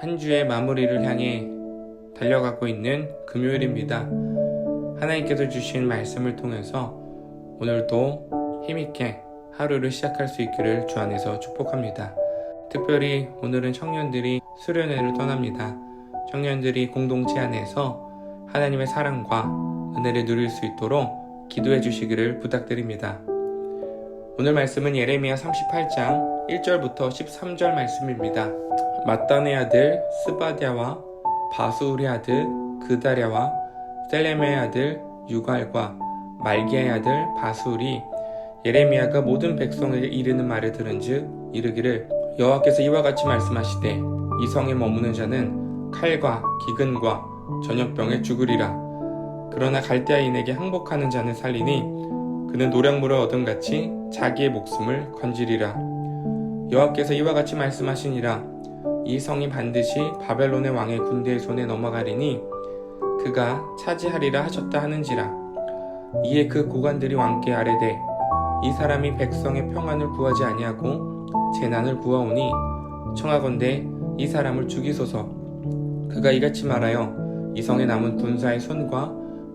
한 주의 마무리를 향해 달려가고 있는 금요일입니다. 하나님께서 주신 말씀을 통해서 오늘도 힘있게 하루를 시작할 수 있기를 주 안에서 축복합니다. 특별히 오늘은 청년들이 수련회를 떠납니다. 청년들이 공동체 안에서 하나님의 사랑과 은혜를 누릴 수 있도록 기도해 주시기를 부탁드립니다. 오늘 말씀은 예레미야 38장 1절부터 13절 말씀입니다. 맏단의 아들 스바랴와 바수울의 아들 그다랴와 셀레메의 아들 유갈과 말기야의 아들 바수울이 예레미야가 모든 백성에게 이르는 말을 들은즉 이르기를 여호와께서 이와 같이 말씀하시되 이 성에 머무는 자는 칼과 기근과 전염병에 죽으리라. 그러나 갈대아인에게 항복하는 자는 살리니 그는 노량물을 얻음같이 자기의 목숨을 건지리라. 여호와께서 이와 같이 말씀하시니라. 이 성이 반드시 바벨론의 왕의 군대의 손에 넘어가리니 그가 차지하리라 하셨다 하는지라. 이에 그 고관들이 왕께 아뢰되 이 사람이 백성의 평안을 구하지 아니하고 재난을 구하오니 청하건대 이 사람을 죽이소서. 그가 이같이 말하여 이 성에 남은 군사의 손과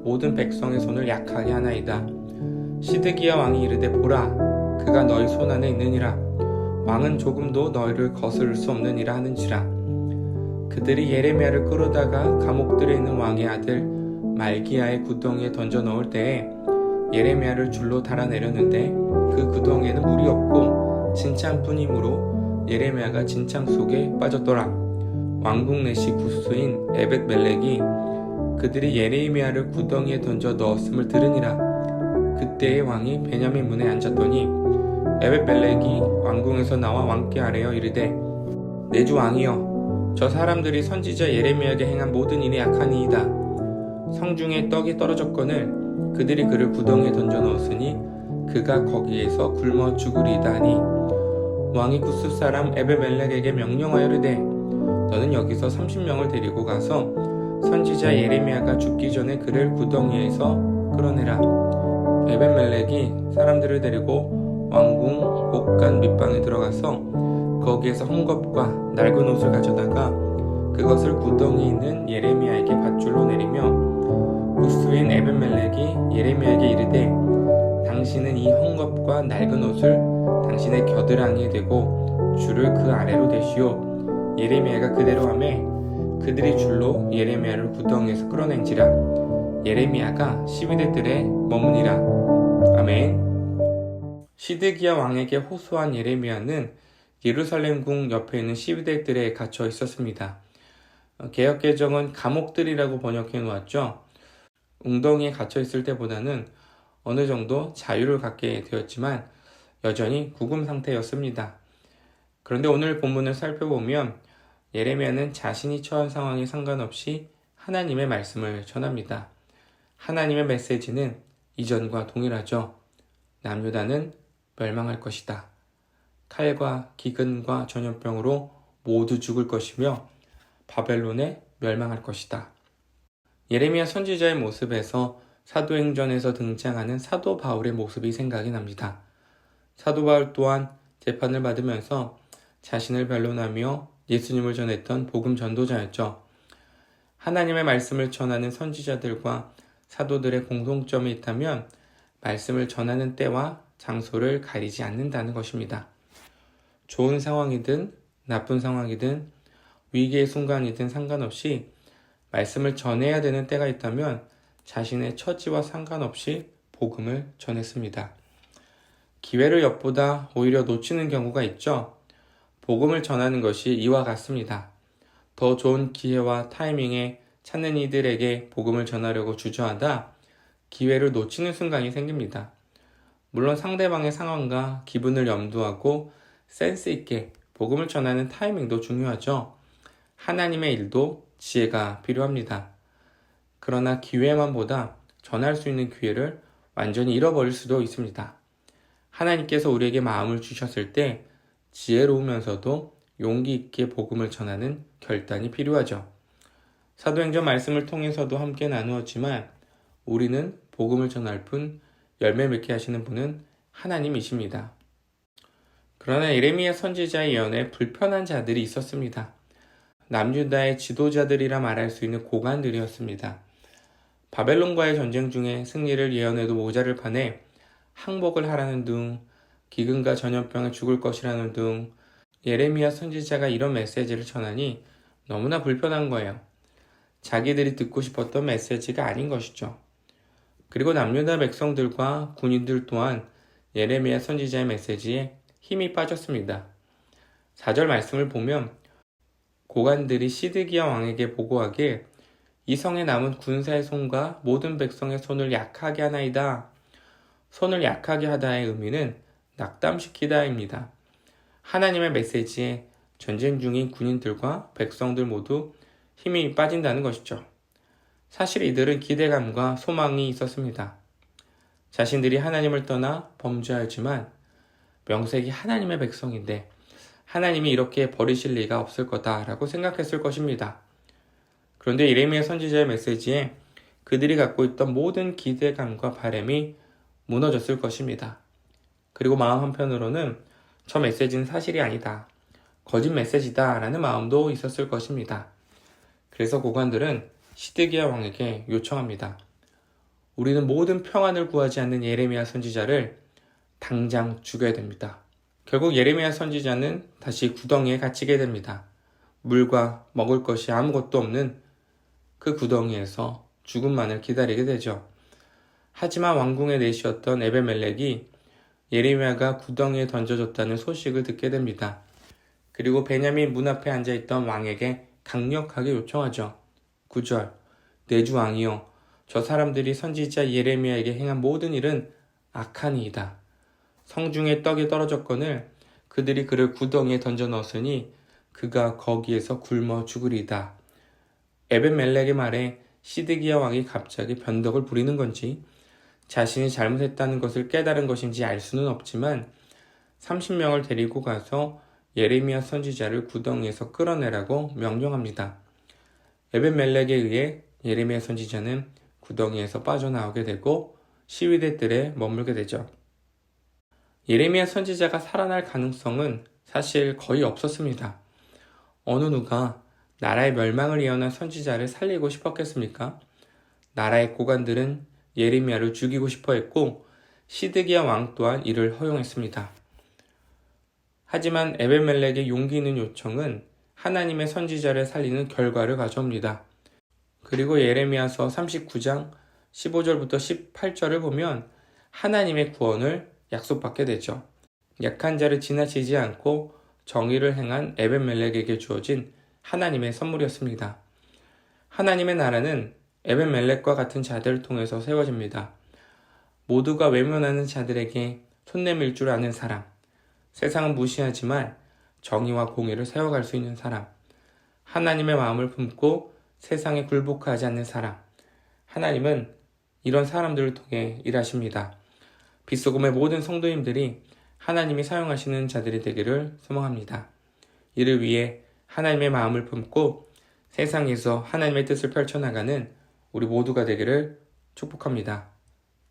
모든 백성의 손을 약하게 하나이다. 시드기야 왕이 이르되 보라 그가 너희 손 안에 있느니라. 왕은 조금도 너희를 거스를 수 없느니라 하는지라. 그들이 예레미야를 끌어다가 감옥들에 있는 왕의 아들 말기야의 구덩이에 던져 넣을 때에 예레미야를 줄로 달아내렸는데 그 구덩이에는 물이 없고 진창뿐이므로 예레미야가 진창 속에 빠졌더라. 왕궁 내시 구스인 에벳멜렉이 그들이 예레미야를 구덩이에 던져 넣었음을 들으니라. 그때의 왕이 베냐민 문에 앉았더니 에벳멜렉이 왕궁에서 나와 왕께 아뢰어 이르되 내 주 왕이여 저 사람들이 선지자 예레미야에게 행한 모든 일이 악하니이다. 성중에 떡이 떨어졌거늘 그들이 그를 구덩이에 던져 넣었으니 그가 거기에서 굶어 죽으리이다 하니 왕이 구스 사람 에벳멜렉에게 명령하여 이르되 너는 여기서 30명을 데리고 가서 선지자 예레미야가 죽기 전에 그를 구덩이에서 끌어내라. 에벳멜렉이 사람들을 데리고 왕궁 곳간 밑방에 들어가서 거기에서 헝겊과 낡은 옷을 가져다가 그것을 구덩이에 있는 예레미야에게 밧줄로 내리며 구스인 에벳멜렉이 예레미야에게 이르되 당신은 이 헝겊과 낡은 옷을 당신의 겨드랑이에 대고 줄을 그 아래로 대시오. 예레미야가 그대로 하매 그들이 줄로 예레미야를 구덩이에서 끌어낸지라. 예레미야가 12대 뜰에 머무니라. 아멘. 시드기야 왕에게 호소한 예레미야는 예루살렘궁 옆에 있는 12대 뜰에 갇혀 있었습니다. 개역개정은 감옥들이라고 번역해 놓았죠. 웅덩이에 갇혀 있을 때보다는 어느 정도 자유를 갖게 되었지만 여전히 구금 상태였습니다. 그런데 오늘 본문을 살펴보면 예레미야는 자신이 처한 상황에 상관없이 하나님의 말씀을 전합니다. 하나님의 메시지는 이전과 동일하죠. 남유다는 멸망할 것이다. 칼과 기근과 전염병으로 모두 죽을 것이며 바벨론에 멸망할 것이다. 예레미야 선지자의 모습에서 사도행전에서 등장하는 사도 바울의 모습이 생각이 납니다. 사도 바울 또한 재판을 받으면서 자신을 변론하며 예수님을 전했던 복음 전도자였죠. 하나님의 말씀을 전하는 선지자들과 사도들의 공통점이 있다면 말씀을 전하는 때와 장소를 가리지 않는다는 것입니다. 좋은 상황이든 나쁜 상황이든 위기의 순간이든 상관없이 말씀을 전해야 되는 때가 있다면 자신의 처지와 상관없이 복음을 전했습니다. 기회를 엿보다 오히려 놓치는 경우가 있죠. 복음을 전하는 것이 이와 같습니다. 더 좋은 기회와 타이밍에 찾는 이들에게 복음을 전하려고 주저하다 기회를 놓치는 순간이 생깁니다. 물론 상대방의 상황과 기분을 염두하고 센스 있게 복음을 전하는 타이밍도 중요하죠. 하나님의 일도 지혜가 필요합니다. 그러나 기회만 보다 전할 수 있는 기회를 완전히 잃어버릴 수도 있습니다. 하나님께서 우리에게 마음을 주셨을 때 지혜로우면서도 용기 있게 복음을 전하는 결단이 필요하죠. 사도행전 말씀을 통해서도 함께 나누었지만 우리는 복음을 전할 뿐 열매 맺게 하시는 분은 하나님이십니다. 그러나 예레미야 선지자의 예언에 불편한 자들이 있었습니다. 남유다의 지도자들이라 말할 수 있는 고관들이었습니다. 바벨론과의 전쟁 중에 승리를 예언해도 모자를 판에 항복을 하라는 둥, 기근과 전염병에 죽을 것이라는 둥, 예레미야 선지자가 이런 메시지를 전하니 너무나 불편한 거예요. 자기들이 듣고 싶었던 메시지가 아닌 것이죠. 그리고 남유다 백성들과 군인들 또한 예레미야 선지자의 메시지에 힘이 빠졌습니다. 4절 말씀을 보면 고관들이 시드기야 왕에게 보고하길 이 성에 남은 군사의 손과 모든 백성의 손을 약하게 하나이다. 손을 약하게 하다의 의미는 낙담시키다입니다. 하나님의 메시지에 전쟁 중인 군인들과 백성들 모두 힘이 빠진다는 것이죠. 사실 이들은 기대감과 소망이 있었습니다. 자신들이 하나님을 떠나 범죄하였지만 명색이 하나님의 백성인데 하나님이 이렇게 버리실 리가 없을 거다라고 생각했을 것입니다. 그런데 예레미야 선지자의 메시지에 그들이 갖고 있던 모든 기대감과 바람이 무너졌을 것입니다. 그리고 마음 한편으로는 저 메시지는 사실이 아니다. 거짓 메시지다 라는 마음도 있었을 것입니다. 그래서 고관들은 시드기야 왕에게 요청합니다. 우리는 모든 평안을 구하지 않는 예레미야 선지자를 당장 죽여야 됩니다. 결국 예레미야 선지자는 다시 구덩이에 갇히게 됩니다. 물과 먹을 것이 아무것도 없는 그 구덩이에서 죽음만을 기다리게 되죠. 하지만 왕궁의 내시였던 에베멜렉이 예레미야가 구덩이에 던져졌다는 소식을 듣게 됩니다. 그리고 베냐민 문 앞에 앉아있던 왕에게 강력하게 요청하죠. 9절 내 주 왕이여 저 사람들이 선지자 예레미야에게 행한 모든 일은 악하니이다. 성중에 떡이 떨어졌거늘 그들이 그를 구덩이에 던져 넣었으니 그가 거기에서 굶어 죽으리이다. 에벤멜렉의 말에 시드기야 왕이 갑자기 변덕을 부리는 건지 자신이 잘못했다는 것을 깨달은 것인지 알 수는 없지만 30명을 데리고 가서 예레미야 선지자를 구덩이에서 끌어내라고 명령합니다. 에벤멜렉에 의해 예레미야 선지자는 구덩이에서 빠져나오게 되고 시위대 뜰에 머물게 되죠. 예레미야 선지자가 살아날 가능성은 사실 거의 없었습니다. 어느 누가 나라의 멸망을 예언한 선지자를 살리고 싶었겠습니까? 나라의 고관들은 예레미야를 죽이고 싶어 했고 시드기야 왕 또한 이를 허용했습니다. 하지만 에벤멜렉의 용기 있는 요청은 하나님의 선지자를 살리는 결과를 가져옵니다. 그리고 예레미야서 39장 15절부터 18절을 보면 하나님의 구원을 약속받게 되죠. 약한 자를 지나치지 않고 정의를 행한 에벤멜렉에게 주어진 하나님의 선물이었습니다. 하나님의 나라는 에벤멜렉과 같은 자들을 통해서 세워집니다. 모두가 외면하는 자들에게 손 내밀 줄 아는 사람, 세상은 무시하지만 정의와 공의를 세워갈 수 있는 사람, 하나님의 마음을 품고 세상에 굴복하지 않는 사람, 하나님은 이런 사람들을 통해 일하십니다. 빗소금의 모든 성도님들이 하나님이 사용하시는 자들이 되기를 소망합니다. 이를 위해 하나님의 마음을 품고 세상에서 하나님의 뜻을 펼쳐나가는 우리 모두가 되기를 축복합니다.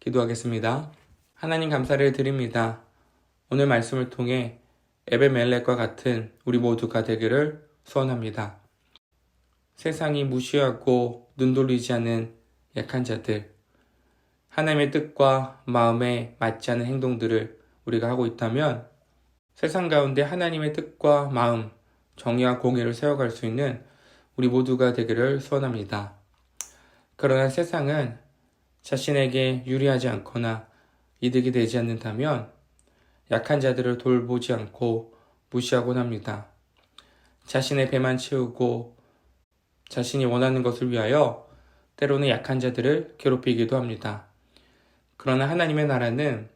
기도하겠습니다. 하나님 감사를 드립니다. 오늘 말씀을 통해 에베멜렉과 같은 우리 모두가 되기를 소원합니다. 세상이 무시하고 눈돌리지 않는 약한 자들, 하나님의 뜻과 마음에 맞지 않는 행동들을 우리가 하고 있다면 세상 가운데 하나님의 뜻과 마음, 정의와 공의를 세워갈 수 있는 우리 모두가 되기를 소원합니다. 그러나 세상은 자신에게 유리하지 않거나 이득이 되지 않는다면 약한 자들을 돌보지 않고 무시하곤 합니다. 자신의 배만 채우고 자신이 원하는 것을 위하여 때로는 약한 자들을 괴롭히기도 합니다. 그러나 하나님의 나라는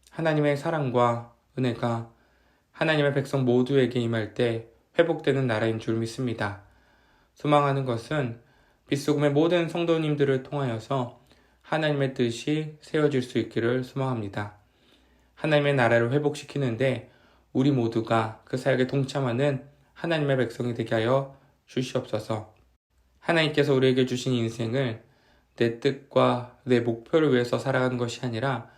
하나님의 사랑과 은혜가 하나님의 백성 모두에게 임할 때 회복되는 나라인 줄 믿습니다. 소망하는 것은 빗소금의 모든 성도님들을 통하여서 하나님의 뜻이 세워질 수 있기를 소망합니다. 하나님의 나라를 회복시키는데 우리 모두가 그 사역에 동참하는 하나님의 백성이 되게 하여 주시옵소서. 하나님께서 우리에게 주신 인생을 내 뜻과 내 목표를 위해서 살아가는 것이 아니라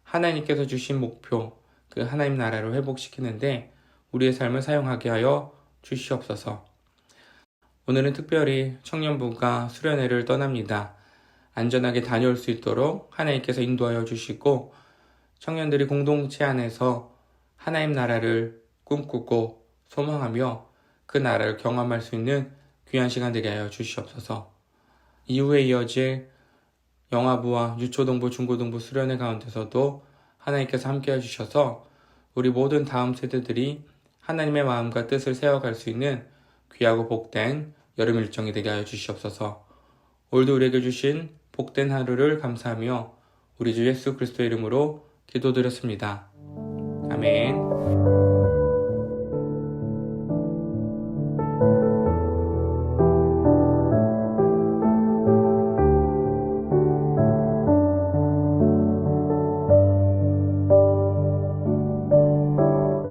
하나님께서 주신 목표, 그 하나님 나라를 회복시키는데 우리의 삶을 사용하게 하여 주시옵소서. 오늘은 특별히 청년부가 수련회를 떠납니다. 안전하게 다녀올 수 있도록 하나님께서 인도하여 주시고 청년들이 공동체 안에서 하나님 나라를 꿈꾸고 소망하며 그 나라를 경험할 수 있는 귀한 시간 되게 하여 주시옵소서. 이후에 이어질 영아부와 유초동부, 중고동부 수련회 가운데서도 하나님께서 함께 해주셔서 우리 모든 다음 세대들이 하나님의 마음과 뜻을 세워갈 수 있는 귀하고 복된 여름 일정이 되게 하여 주시옵소서. 오늘도 우리에게 주신 복된 하루를 감사하며 우리 주 예수 그리스도의 이름으로 기도드렸습니다. 아멘.